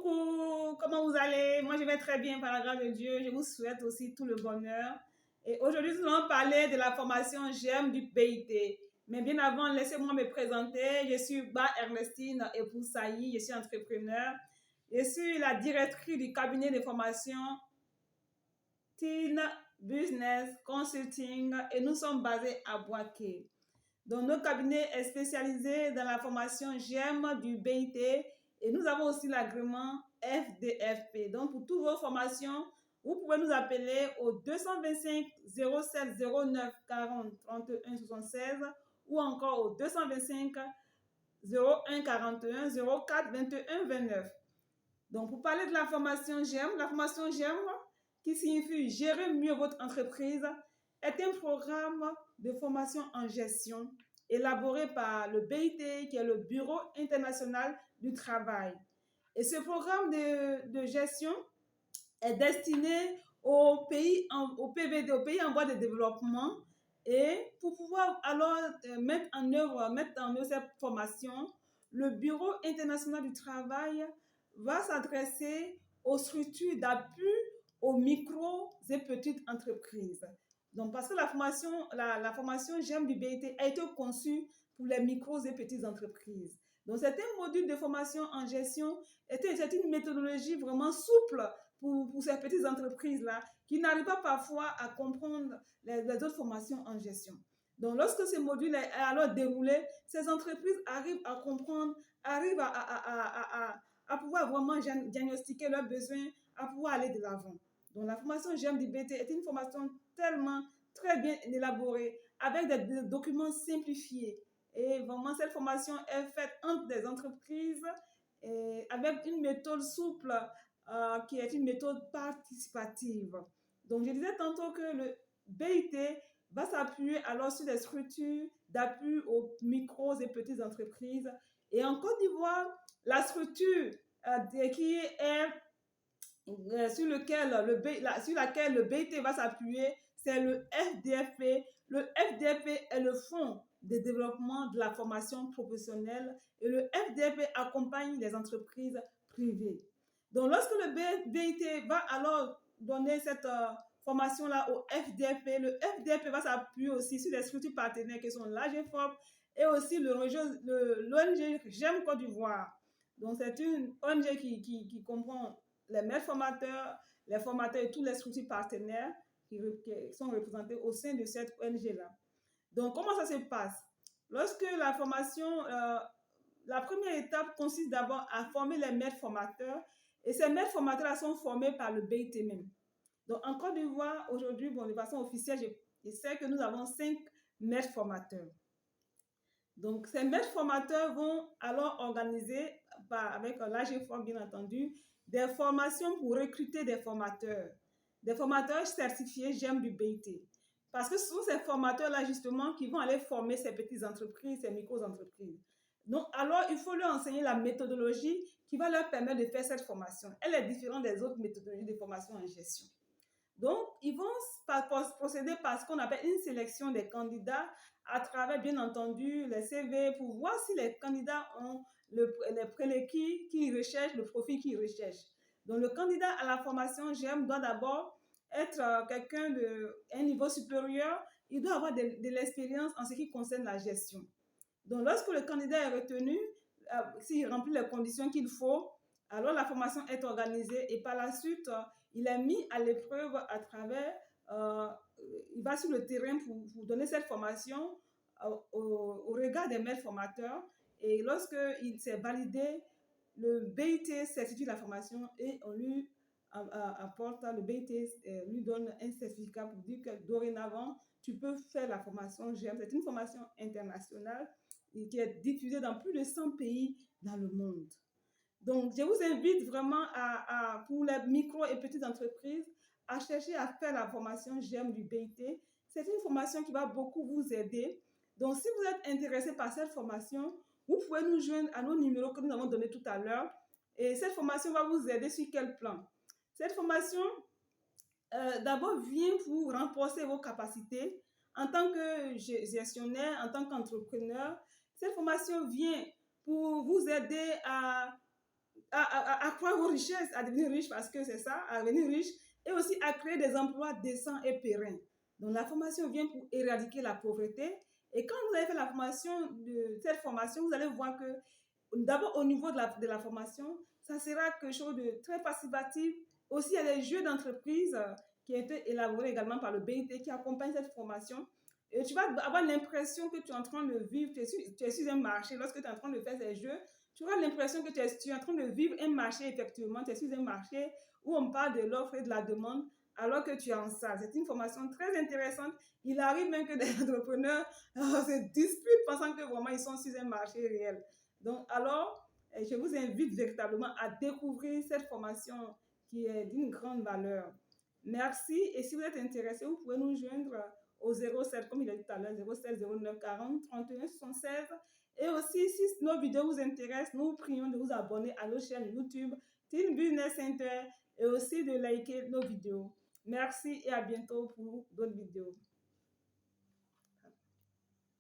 Coucou, comment vous allez? Moi, je vais très bien par la grâce de Dieu. Je vous souhaite aussi tout le bonheur. Et aujourd'hui, nous allons parler de la formation GEM du PIT. Mais bien avant, laissez-moi me présenter. Je suis Ba Ernestine Epoussaï, je suis entrepreneur. Je suis la directrice du cabinet de formation Teen Business Consulting et nous sommes basés à Boaké. Donc, notre cabinet est spécialisé dans la formation GEM du BIT et nous avons aussi l'agrément FDFP. Donc, pour toutes vos formations, vous pouvez nous appeler au 225 07 09 40 31 76 ou encore au 225 01 41 04 21 29. Donc, pour parler de la formation GEM, qui signifie gérer mieux votre entreprise, est un programme de formation en gestion élaboré par le BIT, qui est le Bureau international du travail. Et ce programme de gestion est destiné aux pays au PVD, aux pays en voie de développement. Et pour pouvoir alors mettre en œuvre cette formation, le Bureau international du travail va s'adresser aux structures d'appui aux micro et petites entreprises. Donc, parce que la formation GEM du BIT a été conçue pour les micros et petites entreprises. Donc, c'est un module de formation en gestion, c'est une méthodologie vraiment souple pour ces petites entreprises-là qui n'arrivent pas parfois à comprendre les autres formations en gestion. Donc, lorsque ce module est alors déroulé, ces entreprises arrivent à comprendre, arrivent à pouvoir vraiment diagnostiquer leurs besoins, à pouvoir aller de l'avant. Donc, la formation GEM du BIT est une formation tellement très bien élaborée, avec des documents simplifiés. Et vraiment, cette formation est faite entre des entreprises et avec une méthode souple qui est une méthode participative. Donc, je disais tantôt que le BIT va s'appuyer alors sur des structures d'appui aux micros et petites entreprises. Et en Côte d'Ivoire, la structure qui est sur laquelle le BIT va s'appuyer, c'est le FDFP. Le FDFP est le Fonds de développement de la formation professionnelle et le FDFP accompagne les entreprises privées. Donc, lorsque le BIT va alors donner cette formation-là au FDFP, le FDFP va s'appuyer aussi sur les structures partenaires qui sont l'AGFOP et aussi l'ONG GEM Côte d'Ivoire. Donc, c'est une ONG qui comprend les maîtres formateurs, les formateurs et tous les structures partenaires qui sont représentés au sein de cette ONG-là. Donc, comment ça se passe? Lorsque la formation, la première étape consiste d'abord à former les maîtres formateurs et ces maîtres formateurs sont formés par le BIT même. Donc, en Côte d'Ivoire, aujourd'hui, de façon officielle, je sais que nous avons 5 maîtres formateurs. Donc, ces maîtres formateurs vont alors organiser, avec l'AGFOP bien entendu, des formations pour recruter des formateurs certifiés GEM du BIT. Parce que ce sont ces formateurs-là, justement, qui vont aller former ces petites entreprises, ces micro-entreprises. Donc, alors, il faut leur enseigner la méthodologie qui va leur permettre de faire cette formation. Elle est différente des autres méthodologies de formation en gestion. Donc, ils vont procéder par ce qu'on appelle une sélection des candidats à travers, bien entendu, les CV pour voir si les candidats ont les prérequis qu'ils recherchent, le profil qu'ils recherchent. Donc, le candidat à la formation GEM doit d'abord être quelqu'un d'un niveau supérieur. Il doit avoir de l'expérience en ce qui concerne la gestion. Donc, lorsque le candidat est retenu, s'il remplit les conditions qu'il faut, alors la formation est organisée et par la suite, il est mis à l'épreuve à travers, il va sur le terrain pour donner cette formation au regard des maîtres formateurs. Et lorsqu'il s'est validé, le BIT certifie la formation et on lui apporte, le BIT lui donne un certificat pour dire que dorénavant, tu peux faire la formation GEM. C'est une formation internationale qui est diffusée dans plus de 100 pays dans le monde. Donc, je vous invite vraiment pour les micro et petites entreprises à chercher à faire la formation GEM du BIT. C'est une formation qui va beaucoup vous aider. Donc, si vous êtes intéressé par cette formation, vous pouvez nous joindre à nos numéros que nous avons donnés tout à l'heure. Et cette formation va vous aider sur quel plan? Cette formation, d'abord, vient pour renforcer vos capacités en tant que gestionnaire, en tant qu'entrepreneur. Cette formation vient pour vous aider à accroître vos richesses, à devenir riche parce que c'est ça, à devenir riche, et aussi à créer des emplois décents et pérennes. Donc la formation vient pour éradiquer la pauvreté. Et quand vous avez fait la formation, cette formation, vous allez voir que d'abord au niveau de la formation, ça sera quelque chose de très participatif. Aussi, il y a des jeux d'entreprise qui ont été élaborés également par le BIT qui accompagnent cette formation. Et tu vas avoir l'impression que tu es en train de vivre, tu es sur un marché. Lorsque tu es en train de faire ces jeux, tu auras l'impression que tu es en train de vivre un marché, effectivement. Tu es sur un marché où on parle de l'offre et de la demande alors que tu es en salle. C'est une formation très intéressante. Il arrive même que des entrepreneurs se disputent pensant que vraiment ils sont sur un marché réel. Donc, alors, je vous invite véritablement à découvrir cette formation qui est d'une grande valeur. Merci. Et si vous êtes intéressé, vous pouvez nous joindre au 07, comme il a dit tout à l'heure, 07 09 40 31 76. Et aussi, si nos vidéos vous intéressent, nous vous prions de vous abonner à nos chaînes YouTube, Teen Business Center, et aussi de liker nos vidéos. Merci et à bientôt pour d'autres vidéos.